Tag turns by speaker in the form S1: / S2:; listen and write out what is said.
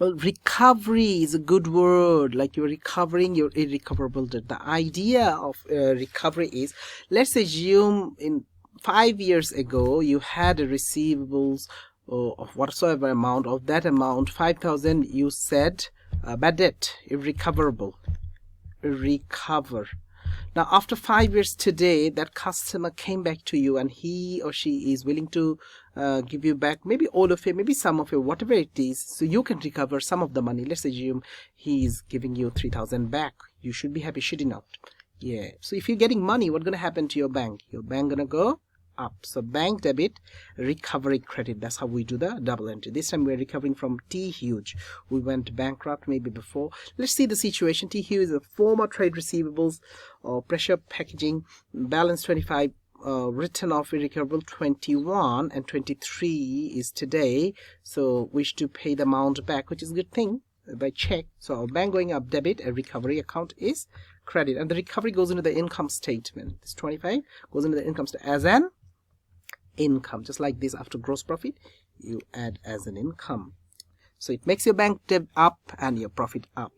S1: Well, recovery is a good word, like you're recovering your irrecoverable debt. The idea of recovery is, let's assume in 5 years ago you had a receivables of whatsoever amount. Of that amount, 5,000 you said bad debt, irrecoverable, recover. Now after 5 years today, that customer came back to you and he or she is willing to give you back maybe all of it, maybe some of it, whatever it is, so you can recover some of the money. Let's assume he is giving you 3,000 back. You should be happy, should you not? Yeah. So if you're getting money, what's going to happen to your bank? Your bank going to go up. So bank debit, recovery credit. That's how we do the double entry. This time we're recovering from T Huge. We went bankrupt maybe before. Let's see the situation. T Huge is a former trade receivables or pressure packaging, balance 25, written off irrecoverable 21, and 23 is today. So wish to pay the amount back, which is a good thing, by check. So our bank going up debit, a recovery account is credit, and the recovery goes into the income statement. This 25 goes into the income statement as an income, just like this. After gross profit you add as an income, so it makes your bank debt up and your profit up.